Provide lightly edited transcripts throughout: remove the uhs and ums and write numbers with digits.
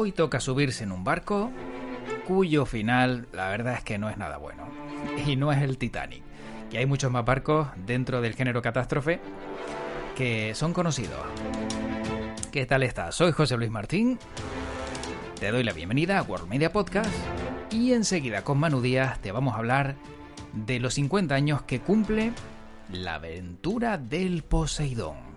Hoy toca subirse en un barco cuyo final, la verdad es que no es nada bueno. Y no es el Titanic, que hay muchos más barcos dentro del género catástrofe que son conocidos. ¿Qué tal estás? Soy José Luis Martín. Te doy la bienvenida a World Media Podcast y enseguida con Manu Díaz te vamos a hablar de los 50 años que cumple La aventura del Poseidón.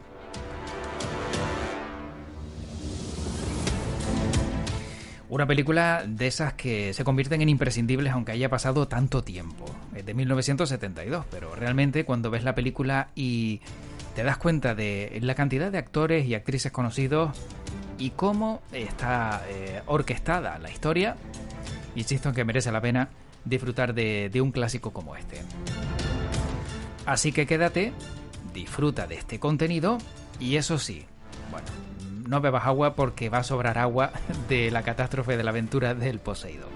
Una película de esas que se convierten en imprescindibles aunque haya pasado tanto tiempo. Es de 1972, pero realmente cuando ves la película y te das cuenta de la cantidad de actores y actrices conocidos y cómo está orquestada la historia, insisto en que merece la pena disfrutar de un clásico como este. Así que quédate, disfruta de este contenido y eso sí, bueno, no bebas agua porque va a sobrar agua de la catástrofe de la aventura del Poseidón.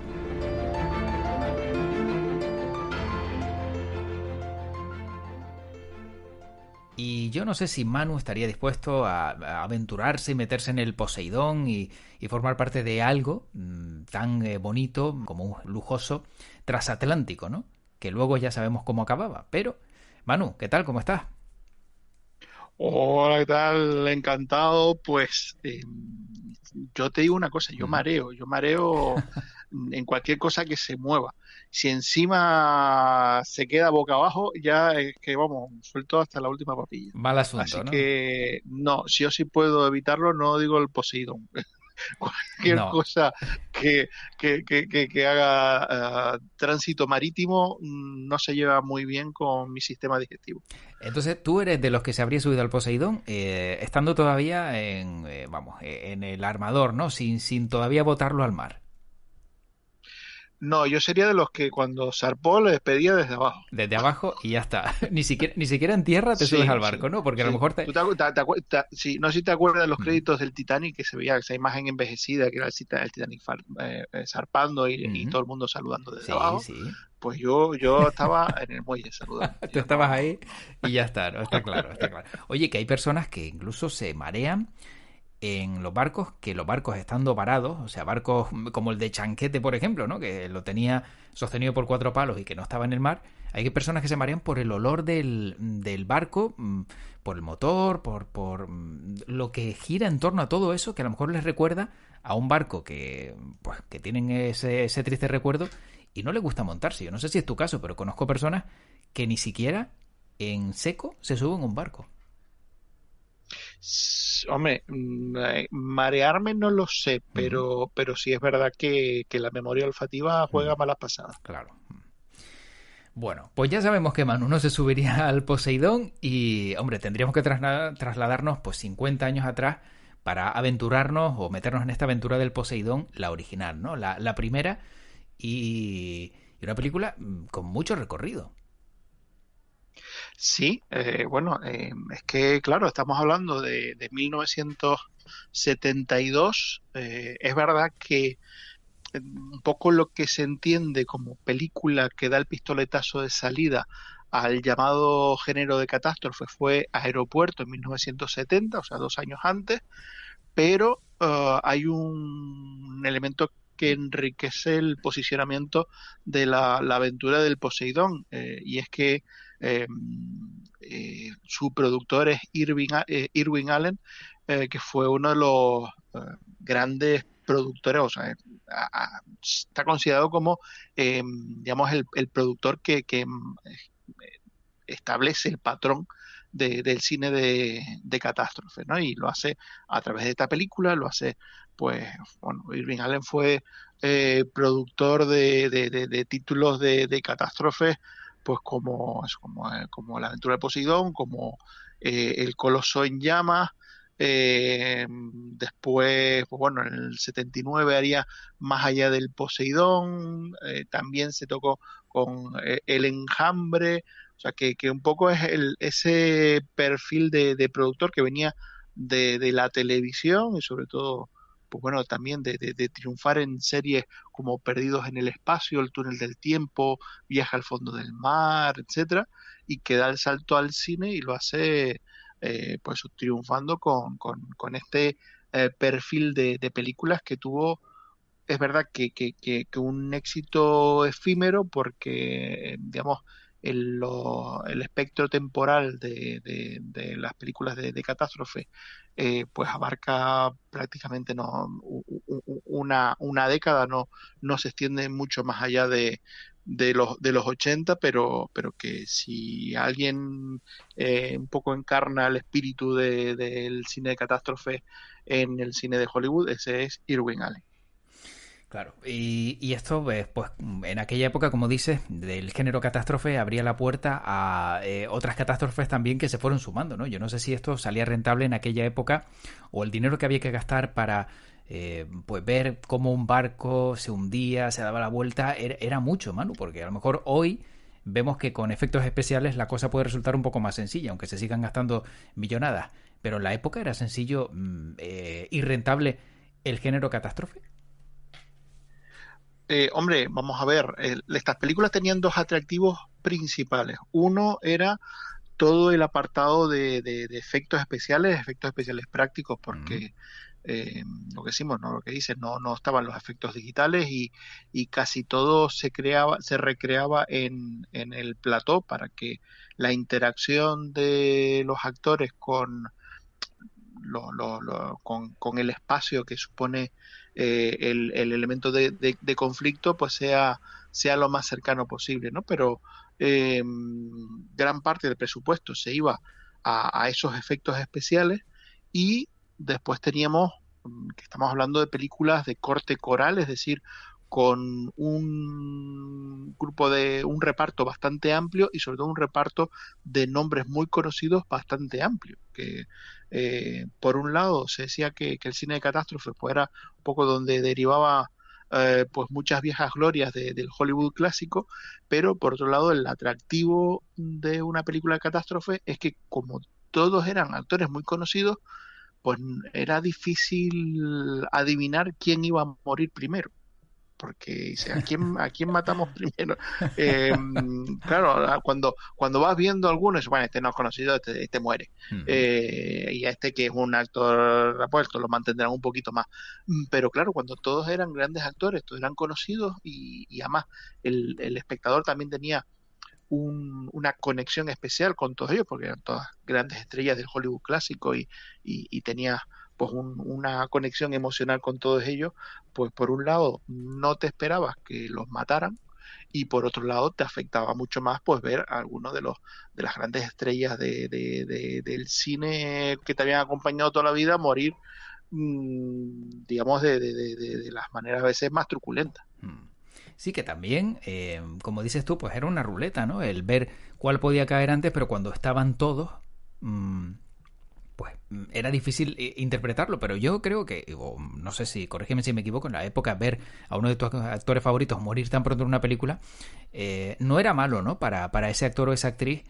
Y yo no sé si Manu estaría dispuesto a aventurarse y meterse en el Poseidón y formar parte de algo tan bonito como un lujoso transatlántico, ¿no? Que luego ya sabemos cómo acababa. Pero, Manu, ¿qué tal? ¿Cómo estás? Hola, ¿qué tal? Encantado. Pues yo te digo una cosa, yo mareo en cualquier cosa que se mueva. Si encima se queda boca abajo, ya es que vamos, suelto hasta la última papilla. Mal Así asunto, ¿no? que no, si yo sí puedo evitarlo, no digo el Poseidón. Cualquier No. cosa que haga tránsito marítimo no se lleva muy bien con mi sistema digestivo. Entonces, tú eres de los que se habría subido al Poseidón estando todavía en el armador, ¿no? Sin todavía botarlo al mar. No, yo sería de los que cuando zarpó le despedía desde abajo. Desde abajo y ya está. Ni siquiera en tierra te subes Sí, al sí, barco, ¿no? Porque a lo sí. mejor ¿Tú sí, no sé si te acuerdas de los Ujú, créditos del Titanic que se veía esa imagen envejecida que era el Titanic zarpando y ujú. todo el mundo saludando desde Sí, abajo? sí. Pues yo estaba en el muelle saludando. Tú Yo estabas no, no, ahí y ya está, ¿no? Está claro, está claro. Oye, que hay personas que incluso se marean en los barcos, que los barcos estando varados, o sea, barcos como el de Chanquete, por ejemplo, ¿no? Que lo tenía sostenido por 4 palos y que no estaba en el mar. Hay personas que se marean por el olor del barco, por el motor, por lo que gira en torno a todo eso, que a lo mejor les recuerda a un barco que, pues, que tienen ese triste recuerdo y no les gusta montarse. Yo no sé si es tu caso, pero conozco personas que ni siquiera en seco se suben a un barco. Hombre, marearme no lo sé, Ujú, pero sí es verdad que la memoria olfativa ujú, juega malas pasadas. claro. Bueno, pues ya sabemos que Manu no se subiría al Poseidón y, hombre, tendríamos que trasladarnos pues 50 años atrás para aventurarnos o meternos en esta aventura del Poseidón, la original, ¿no? La primera y una película con mucho recorrido. Sí, bueno, es que, claro, estamos hablando de 1972. Es verdad que un poco lo que se entiende como película que da el pistoletazo de salida al llamado género de catástrofe fue Aeropuerto en 1970, o sea, 2 años antes, pero hay un elemento que enriquece el posicionamiento de la aventura del Poseidón, y es que eh, su productor es Irving Allen, que fue uno de los grandes productores, o sea, está considerado como, digamos, el productor establece el patrón del cine de catástrofe, ¿no? Y lo hace a través de esta película, lo hace, pues, bueno, Irving Allen fue productor de títulos de catástrofes, pues como La aventura de Poseidón, como El coloso en llamas. Después, pues bueno, en el 79 haría Más allá del Poseidón. También se tocó con El enjambre. O sea, que un poco es ese perfil de productor que venía de la televisión y sobre todo, pues bueno, también de triunfar en series como Perdidos en el Espacio, El túnel del tiempo, Viaje al fondo del mar, etcétera, y que da el salto al cine y lo hace, pues triunfando con este perfil de películas que tuvo. Es verdad que un éxito efímero porque, digamos, el espectro temporal de las películas de catástrofe pues abarca prácticamente una década, no se extiende mucho más allá de los 80, pero que si alguien un poco encarna el espíritu del cine de catástrofe en el cine de Hollywood, ese es Irwin Allen. Claro, y esto, pues en aquella época, como dices, del género catástrofe abría la puerta a otras catástrofes también que se fueron sumando, ¿no? Yo no sé si esto salía rentable en aquella época o el dinero que había que gastar para pues ver cómo un barco se hundía, se daba la vuelta, era mucho, Manu, porque a lo mejor hoy vemos que con efectos especiales la cosa puede resultar un poco más sencilla, aunque se sigan gastando millonadas. Pero en la época era sencillo y rentable el género catástrofe. Hombre, vamos a ver, estas películas tenían dos atractivos principales. Uno era todo el apartado de efectos especiales prácticos, Mm. porque lo que decimos, no lo que dicen, no estaban los efectos digitales y casi todo se recreaba en el plató para que la interacción de los actores con el espacio que supone el elemento de conflicto, pues sea lo más cercano posible, ¿no? Pero gran parte del presupuesto se iba a esos efectos especiales y después teníamos, que estamos hablando de películas de corte coral, es decir, con un reparto bastante amplio y sobre todo un reparto de nombres muy conocidos bastante amplio, que por un lado se decía que el cine de catástrofe pues era un poco donde derivaba pues muchas viejas glorias del Hollywood clásico, pero por otro lado el atractivo de una película de catástrofe es que como todos eran actores muy conocidos, pues era difícil adivinar quién iba a morir primero porque dice, ¿a quién matamos primero? Eh, claro, cuando vas viendo algunos, bueno, este no es conocido, este muere. Ujú. Y a este que es un actor apuesto, lo mantendrán un poquito más. Pero claro, cuando todos eran grandes actores, todos eran conocidos y además el espectador también tenía una conexión especial con todos ellos, porque eran todas grandes estrellas del Hollywood clásico y tenía pues una conexión emocional con todos ellos, pues por un lado no te esperabas que los mataran y por otro lado te afectaba mucho más pues ver a algunos de las grandes estrellas del cine que te habían acompañado toda la vida morir, digamos, de las maneras a veces más truculentas. Mm. Sí, que también, como dices tú, pues era una ruleta, ¿no? El ver cuál podía caer antes, pero cuando estaban todos, mm, pues era difícil interpretarlo. Pero yo creo que, o no sé si, corrígeme si me equivoco, en la época ver a uno de tus actores favoritos morir tan pronto en una película, no era malo, ¿no? Para ese actor o esa actriz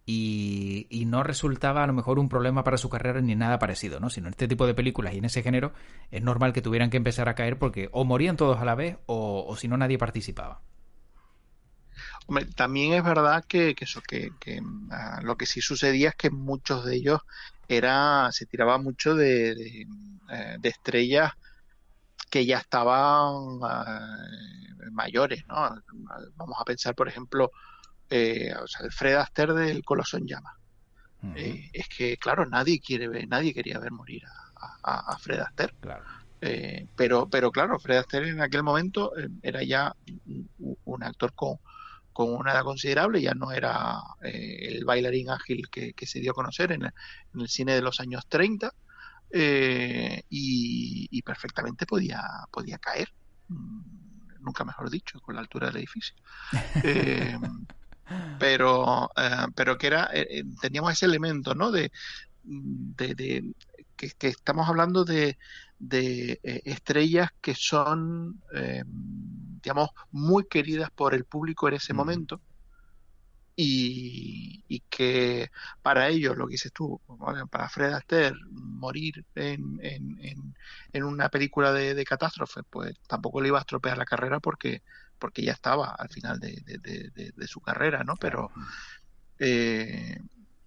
y no resultaba a lo mejor un problema para su carrera ni nada parecido, ¿no? Sino en este tipo de películas y en ese género es normal que tuvieran que empezar a caer porque o morían todos a la vez o si no nadie participaba. Hombre, también es verdad lo que sí sucedía es que muchos de ellos se tiraba mucho de estrellas que ya estaban mayores, ¿no? Vamos a pensar, por ejemplo, o sea, el Fred Astaire del Coloso en Llamas. Uh -huh. Es que, claro, nadie quería ver morir a Fred Astaire. Claro. Pero claro, Fred Astaire en aquel momento era ya un actor con una edad considerable, ya no era el bailarín ágil que se dio a conocer en el cine de los años 30 y perfectamente podía caer, nunca mejor dicho, con la altura del edificio. Eh, pero que teníamos ese elemento, ¿no? De que estamos hablando de estrellas que son, digamos, muy queridas por el público en ese Uh -huh. momento y que para ellos, lo que dices tú, bueno, para Fred Astaire, morir en una película de catástrofe, pues tampoco le iba a estropear la carrera porque ya estaba al final de su carrera, ¿no? Claro. Eh,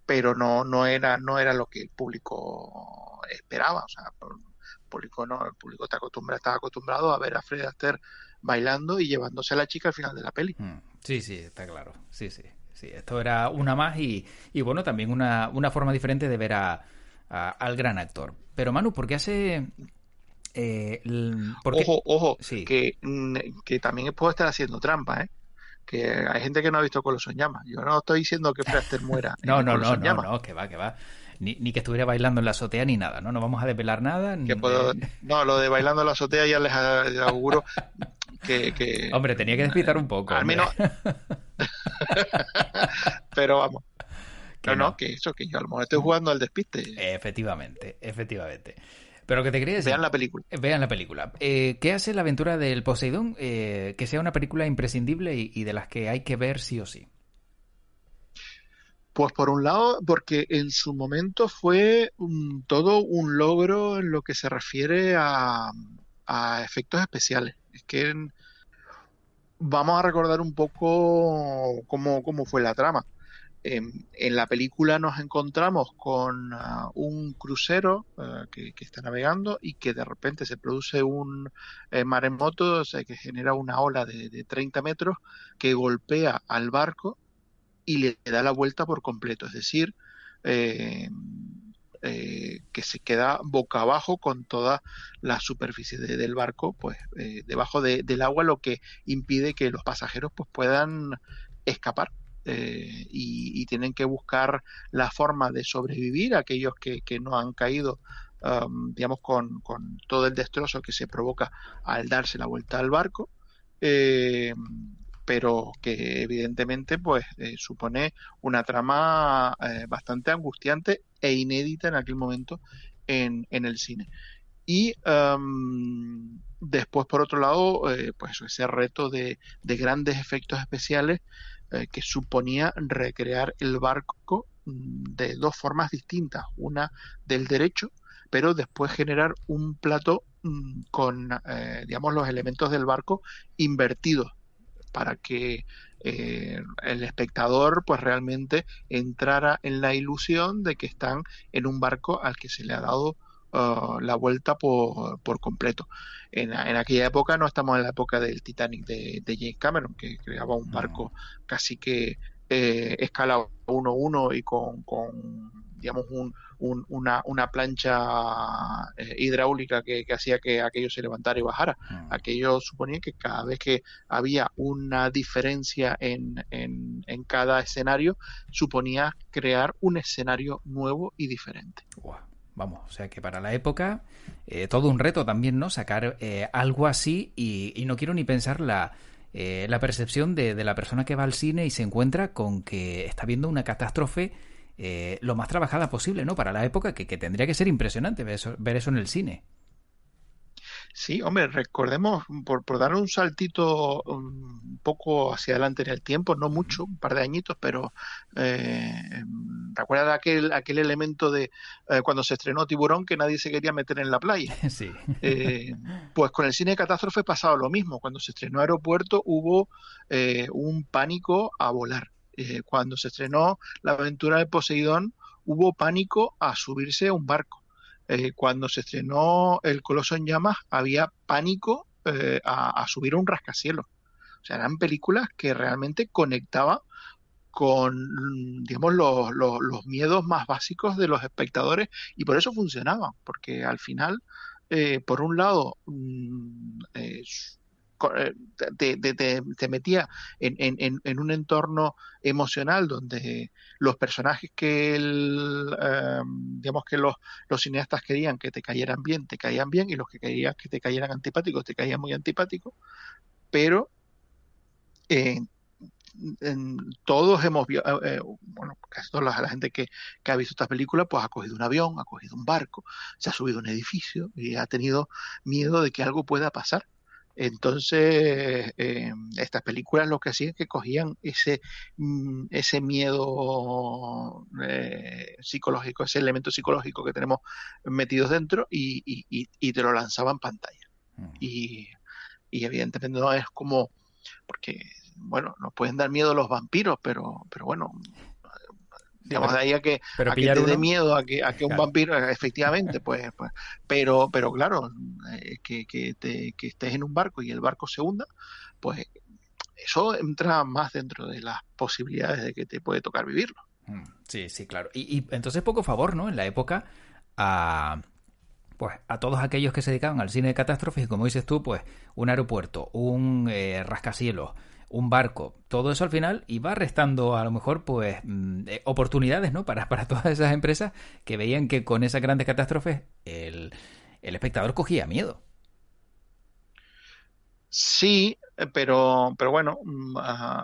pero no era lo que el público esperaba. O sea, público no, el público está acostumbrado a ver a Fred Astaire bailando y llevándose a la chica al final de la peli. Sí, sí, está claro. Sí, sí. Sí, esto era una más y bueno, también una forma diferente de ver al gran actor. Pero Manu, ¿por qué hace... ¿por qué? Ojo, Sí. que también puedo estar haciendo trampa, ¿eh? Que hay gente que no ha visto Coloso en llamas. Yo no estoy diciendo que Fred Astaire muera en No, el no, Coloso no, en no, llamas. no, que va, que va. Ni que estuviera bailando en la azotea ni nada, ¿no? No vamos a desvelar nada. No, lo de bailando en la azotea ya les auguro que Hombre, tenía que despistar un poco, al hombre. menos, pero vamos, Que no. que eso, que yo a lo mejor estoy jugando al despiste. Efectivamente, efectivamente. Pero que te quería decir, Vean la película. vean la película. ¿Qué hace la aventura del Poseidón que sea una película imprescindible y de las que hay que ver sí o sí? Pues por un lado, porque en su momento fue todo un logro en lo que se refiere a efectos especiales. Es que vamos a recordar un poco cómo fue la trama. En la película nos encontramos con un crucero que está navegando y que de repente se produce un maremoto, o sea, que genera una ola de 30 metros que golpea al barco y le da la vuelta por completo, es decir, eh, que se queda boca abajo con toda la superficie del barco, pues debajo del agua, lo que impide que los pasajeros pues puedan escapar. Y tienen que buscar la forma de sobrevivir aquellos que no han caído, digamos, con todo el destrozo que se provoca al darse la vuelta al barco. Eh, pero que evidentemente pues supone una trama bastante angustiante e inédita en aquel momento en el cine. Y después, por otro lado, pues ese reto de grandes efectos especiales que suponía recrear el barco de dos formas distintas, una del derecho, pero después generar un plató con, digamos, los elementos del barco invertidos para que el espectador pues realmente entrara en la ilusión de que están en un barco al que se le ha dado la vuelta por completo. En aquella época no estamos en la época del Titanic de James Cameron, que creaba un Mm. barco casi que escala 1:1 y con digamos, una plancha hidráulica que hacía que aquello se levantara y bajara. Mm. Aquello suponía que cada vez que había una diferencia en cada escenario, suponía crear un escenario nuevo y diferente. Guau. Vamos, o sea que para la época todo un reto también, ¿no? Sacar algo así y no quiero ni pensar la percepción de la persona que va al cine y se encuentra con que está viendo una catástrofe lo más trabajada posible, ¿no? Para la época que tendría que ser impresionante ver eso en el cine. Sí, hombre, recordemos, por dar un saltito un poco hacia adelante en el tiempo, no mucho, un par de añitos, pero recuerda aquel elemento de cuando se estrenó Tiburón que nadie se quería meter en la playa. Sí. Eh, pues con el cine de catástrofe pasaba lo mismo. Cuando se estrenó Aeropuerto hubo un pánico a volar. Cuando se estrenó La aventura de Poseidón hubo pánico a subirse a un barco. Cuando se estrenó El Coloso en Llamas había pánico a subir a un rascacielos. O sea, eran películas que realmente conectaban con, digamos, los miedos más básicos de los espectadores y por eso funcionaban, porque al final, por un lado, te metía en un entorno emocional donde los personajes digamos que los cineastas querían que te cayeran bien, te caían bien, y los que querían que te cayeran antipáticos, te caían muy antipáticos, pero eh, todos hemos visto, bueno, casi toda la gente que ha visto esta película, pues ha cogido un avión, ha cogido un barco, se ha subido a un edificio y ha tenido miedo de que algo pueda pasar. Entonces, estas películas lo que hacían es que cogían ese miedo psicológico, ese elemento psicológico que tenemos metidos dentro y te lo lanzaban en pantalla. Mm. Y, y evidentemente no es como, porque, bueno, nos pueden dar miedo los vampiros, pero bueno, Sí, Digamos, de ahí pero a que pillar te dé uno, miedo, a que un claro. vampiro, efectivamente, pero claro, que estés en un barco y el barco se hunda, pues eso entra más dentro de las posibilidades de que te puede tocar vivirlo. Sí, sí, claro. Y entonces poco favor, ¿no? En la época a, pues, a todos aquellos que se dedicaban al cine de catástrofes y como dices tú, pues un aeropuerto, un rascacielos, un barco, todo eso al final iba restando a lo mejor pues oportunidades, ¿no? Para todas esas empresas que veían que con esas grandes catástrofes el espectador cogía miedo. Sí, pero bueno,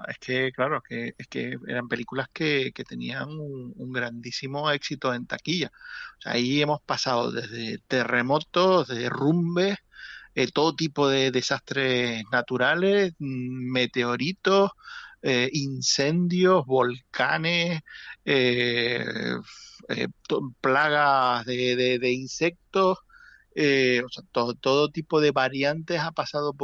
es que claro, es que eran películas que tenían un grandísimo éxito en taquilla. O sea, ahí hemos pasado desde terremotos, derrumbes, todo tipo de desastres naturales, meteoritos, incendios, volcanes, plagas de insectos, o sea, todo tipo de variantes ha pasado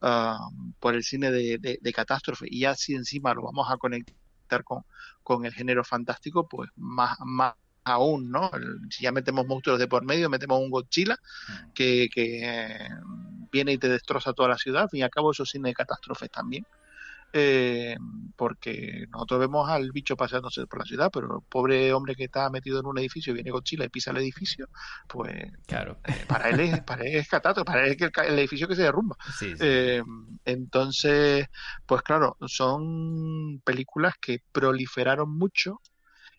ah, por el cine de catástrofe. Y ya si encima lo vamos a conectar con el género fantástico, pues más aún, ¿no? Si ya metemos monstruos de por medio, metemos un Godzilla que viene y te destroza toda la ciudad. Al fin y al cabo, eso es cine de catástrofes también. eh, Porque nosotros vemos al bicho paseándose por la ciudad, pero el pobre hombre que está metido en un edificio viene Godzilla y pisa el edificio, pues Claro. para él es catástrofe, para él es que el edificio que se derrumba. Sí, sí, sí. Eh, entonces, pues claro, son películas que proliferaron mucho.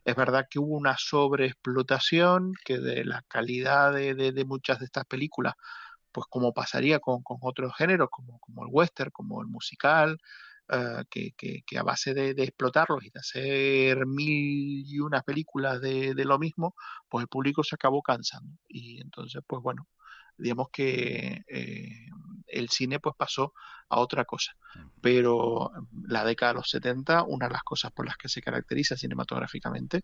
Es verdad que hubo una sobreexplotación, que de la calidad de muchas de estas películas, pues como pasaría con otros géneros, como el western, como el musical, que a base de explotarlos y de hacer mil y unas películas de lo mismo, pues el público se acabó cansando. Y entonces, pues bueno, digamos que el cine pues pasó a otra cosa. Pero la década de los 70, una de las cosas por las que se caracteriza cinematográficamente,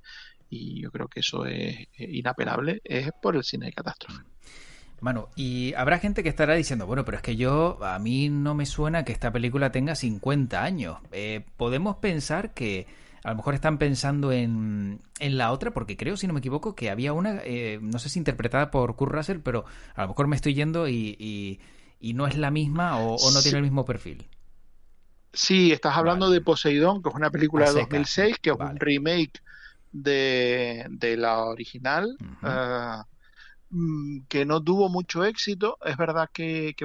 y yo creo que eso es inapelable, es por el cine de catástrofe. Manu, y habrá gente que estará diciendo, bueno, pero es que a mí no me suena que esta película tenga 50 años. Podemos pensar que a lo mejor están pensando en la otra, porque creo, si no me equivoco, que había una, no sé si interpretada por Kurt Russell, pero a lo mejor me estoy yendo y no es la misma o no tiene Sí, el mismo perfil. sí, estás Vale. hablando de Poseidón, que es una A película de secas. 2006, que es un Vale. remake de la original, Ujú. que no tuvo mucho éxito. Es verdad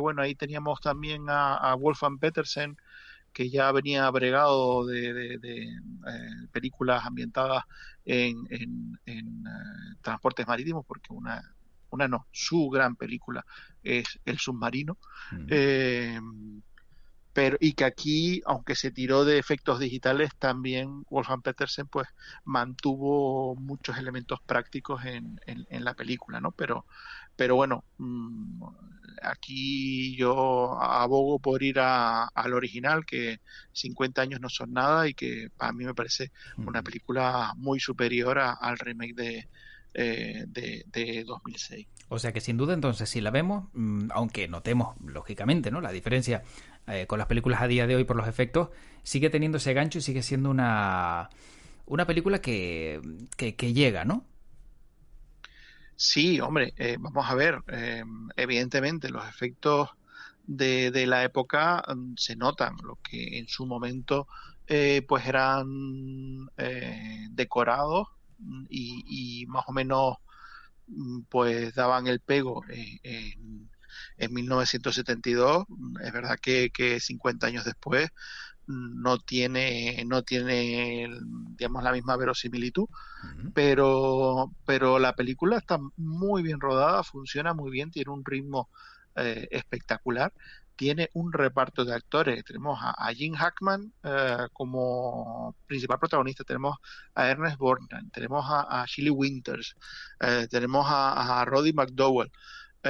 bueno, ahí teníamos también a Wolfgang Petersen, que ya venía bregado películas ambientadas en transportes marítimos, porque una no, su gran película es El submarino. Ujú. Eh, pero y que aquí, aunque se tiró de efectos digitales, también Wolfgang Petersen pues mantuvo muchos elementos prácticos en la película, ¿no? Pero bueno, aquí yo abogo por ir al original, que 50 años no son nada y que para mí me parece una Ujú. película muy superior al remake de 2006. O sea que sin duda entonces si la vemos, aunque notemos lógicamente no la diferencia con las películas a día de hoy por los efectos, sigue teniendo ese gancho y sigue siendo una película que llega, ¿no? Sí, hombre, vamos a ver, evidentemente los efectos de la época se notan, lo que en su momento pues eran decorados y más o menos pues daban el pego en 1972. Es verdad que 50 años después no tiene, digamos, la misma verosimilitud, Ujú. pero la película está muy bien rodada, funciona muy bien, tiene un ritmo espectacular, tiene un reparto de actores. Tenemos a Gene Hackman como principal protagonista, tenemos a Ernest Borgnine, tenemos a Shelley Winters, tenemos a Roddy McDowall. O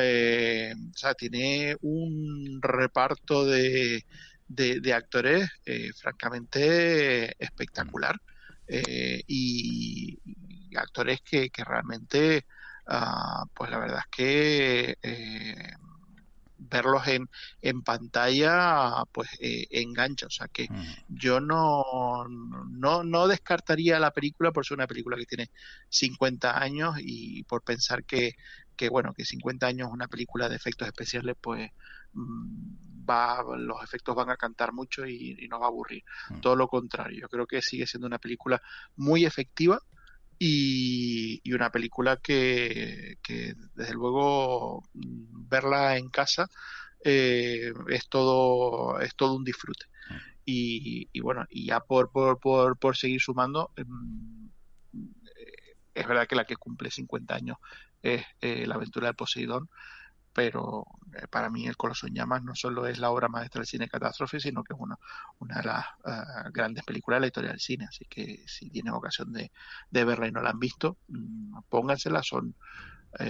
sea, tiene un reparto de actores francamente espectacular, y actores que realmente, pues la verdad es que verlos en pantalla pues engancha. O sea que Mm. yo no descartaría la película por ser una película que tiene 50 años y por pensar que bueno, que 50 años una película de efectos especiales, pues los efectos van a cantar mucho y no va a aburrir. Mm. Todo lo contrario, yo creo que sigue siendo una película muy efectiva y una película que desde luego verla en casa es todo un disfrute. Y bueno, y ya por seguir sumando, es verdad que la que cumple 50 años es La aventura del Poseidón, pero para mí El Coloso en Llamas no solo es la obra maestra del cine catástrofe, sino que es una de las grandes películas de la historia del cine. Así que si tienen ocasión de verla y no la han visto, póngansela, son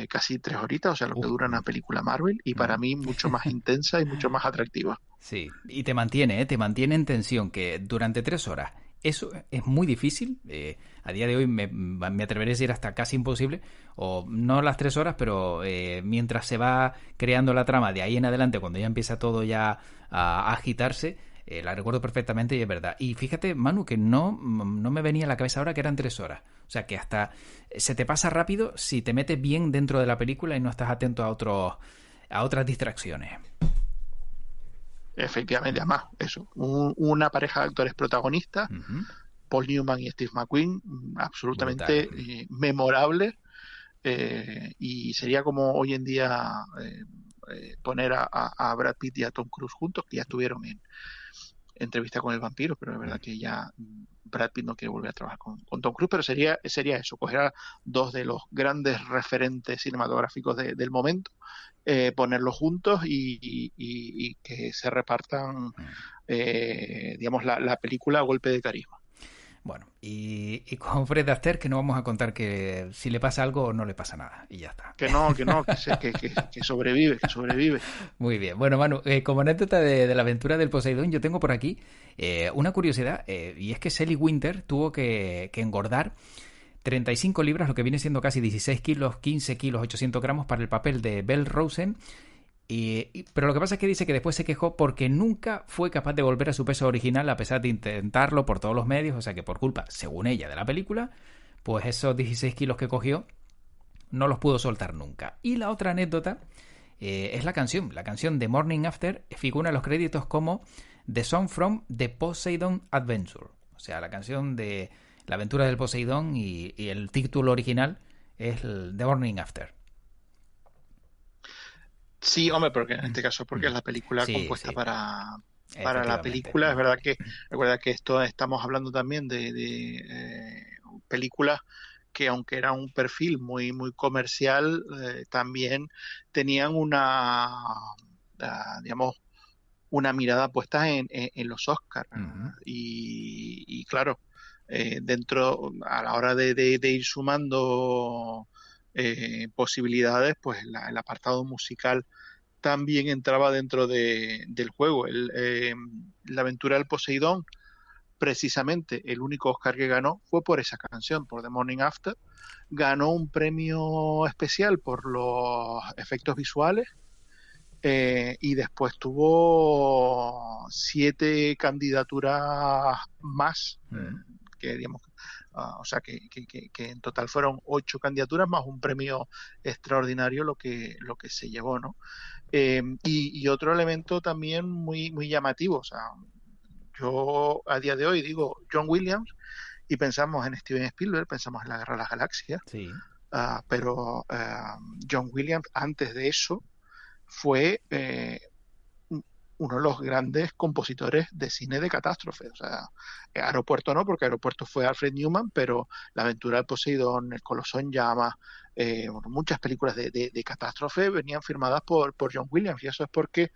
casi 3 horitas, o sea, lo que dura una película Marvel, y para Mm. mí mucho más intensa y mucho más atractiva. Sí, y te mantiene, ¿eh? Te mantiene en tensión, que durante 3 horas. Eso es muy difícil. A día de hoy me atreveré a decir hasta casi imposible. O no las 3 horas, pero mientras se va creando la trama de ahí en adelante, cuando ya empieza todo ya a agitarse, la recuerdo perfectamente y es verdad. Y fíjate, Manu, que no me venía a la cabeza ahora que eran 3 horas. O sea que hasta se te pasa rápido si te metes bien dentro de la película y no estás atento a otras distracciones. Efectivamente, además, eso, una pareja de actores protagonistas, Ujú. Paul Newman y Steve McQueen, Brutales. absolutamente memorables, y sería como hoy en día poner a Brad Pitt y a Tom Cruise juntos, que ya estuvieron en entrevista con el vampiro, pero es verdad que ya Brad Pitt no quiere volver a trabajar con Tom Cruise, pero sería eso, coger a dos de los grandes referentes cinematográficos del momento, ponerlos juntos y que se repartan, digamos, la película a golpe de carisma. Bueno, y con Fred Astaire que no vamos a contar que si le pasa algo no le pasa nada y ya está. Que sobrevive, que sobrevive. Muy bien. Bueno, Manu, como anécdota de la aventura del Poseidón, yo tengo por aquí una curiosidad y es que Sally Winter tuvo que engordar 35 libras, lo que viene siendo casi 16 kilos, 15 kilos, 800 gramos para el papel de Belle Rosen. Pero lo que pasa es que dice que después se quejó porque nunca fue capaz de volver a su peso original a pesar de intentarlo por todos los medios, o sea que por culpa, según ella, de la película, pues esos 16 kilos que cogió no los pudo soltar nunca. Y la otra anécdota es la canción de Morning After figura en los créditos como The Song from the Poseidon Adventure, o sea, la canción de la aventura del Poseidón y el título original es el The Morning After. Sí, hombre, porque en este caso porque es la película Sí, compuesta sí, para la efectivamente. película. Es verdad que recuerda que esto estamos hablando también películas que aunque era un perfil muy comercial, también tenían digamos, una mirada puesta en los Oscars. Uh-huh. Y claro, dentro, a la hora de ir sumando posibilidades, pues el apartado musical también entraba dentro del juego. La aventura del Poseidón, precisamente el único Oscar que ganó fue por esa canción, por The Morning After. Ganó un premio especial por los efectos visuales, y después tuvo 7 candidaturas más, Uh-huh. que digamos, o sea que en total fueron 8 candidaturas más un premio extraordinario lo que se llevó, ¿no? Y otro elemento también muy llamativo, o sea, yo a día de hoy digo John Williams y pensamos en Steven Spielberg, pensamos en la Guerra de las Galaxias, Sí. pero John Williams antes de eso fue uno de los grandes compositores de cine de catástrofe. O sea, Aeropuerto no, porque Aeropuerto fue Alfred Newman, pero La aventura del Poseidón, El Coloso en Llamas, bueno, muchas películas de catástrofe venían firmadas por John Williams, y eso es porque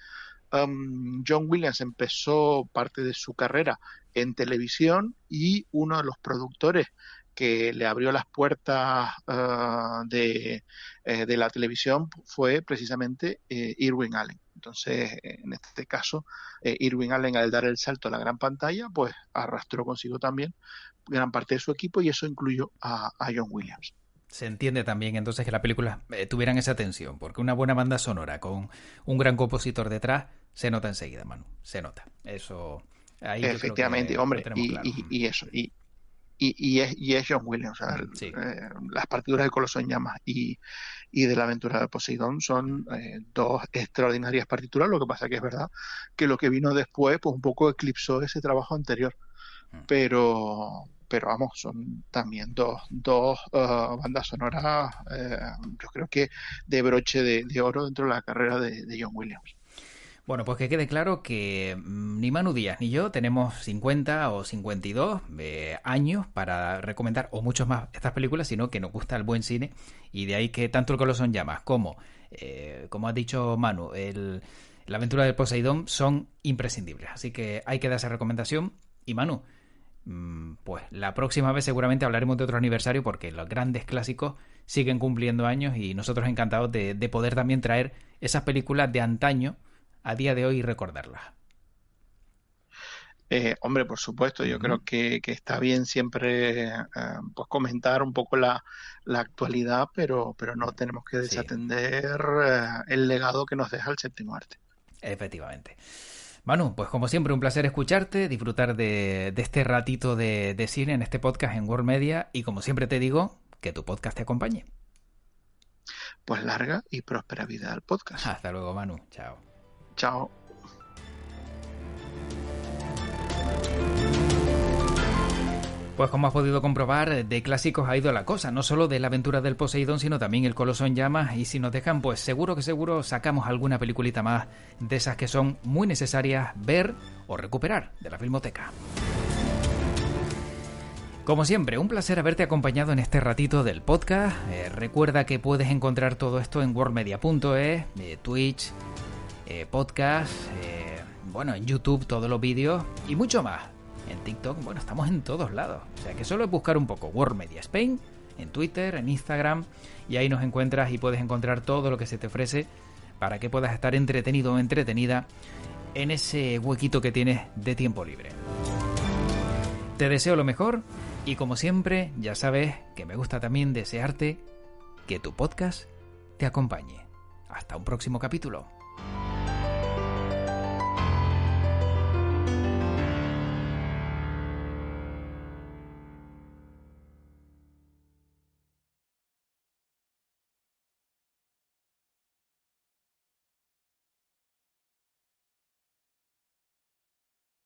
John Williams empezó parte de su carrera en televisión y uno de los productores que le abrió las puertas de la televisión fue precisamente Irwin Allen. Entonces, en este caso, Irwin Allen, al dar el salto a la gran pantalla, pues arrastró consigo también gran parte de su equipo y eso incluyó a John Williams. Se entiende también entonces que las películas tuvieran esa tensión, porque una buena banda sonora con un gran compositor detrás se nota enseguida, Manu, se nota. Eso ahí yo creo Efectivamente, que lo hombre, tenemos claro. y eso, y es John Williams. O sea, Sí. las partituras de Coloso en Llamas y de la aventura de Poseidón son dos extraordinarias partituras. Lo que pasa que es verdad que lo que vino después, pues un poco eclipsó ese trabajo anterior. Pero vamos, son también dos bandas sonoras, yo creo que de broche de oro dentro de la carrera de John Williams. Bueno, pues que quede claro que ni Manu Díaz ni yo tenemos 50 o 52 años para recomendar, o muchos más, estas películas, sino que nos gusta el buen cine, y de ahí que tanto el Coloso en Llamas como has dicho Manu, la aventura del Poseidón son imprescindibles. Así que hay que dar esa recomendación. Y Manu, pues la próxima vez seguramente hablaremos de otro aniversario, porque los grandes clásicos siguen cumpliendo años y nosotros encantados de poder también traer esas películas de antaño a día de hoy y recordarlas. Hombre, por supuesto, yo creo que está bien siempre pues comentar un poco la actualidad, pero no tenemos que Sí, desatender el legado que nos deja el séptimo arte. efectivamente. Manu, pues como siempre un placer escucharte, disfrutar de este ratito de cine en este podcast en World Media, y como siempre te digo, que tu podcast te acompañe. Pues larga y próspera vida al podcast. Hasta luego, Manu. Chao. Chao. Pues como has podido comprobar, de clásicos ha ido la cosa, no solo de la aventura del Poseidón, sino también el Coloso en Llamas, y si nos dejan, pues seguro sacamos alguna peliculita más de esas que son muy necesarias ver o recuperar de la Filmoteca. Como siempre, un placer haberte acompañado en este ratito del podcast. Recuerda que puedes encontrar todo esto en worldmedia.es, Twitch, podcast, en YouTube todos los vídeos y mucho más. En TikTok, estamos en todos lados. O sea que solo es buscar un poco World Media Spain, en Twitter, en Instagram, y ahí nos encuentras y puedes encontrar todo lo que se te ofrece para que puedas estar entretenido o entretenida en ese huequito que tienes de tiempo libre. Te deseo lo mejor y como siempre, ya sabes que me gusta también desearte que tu podcast te acompañe. Hasta un próximo capítulo.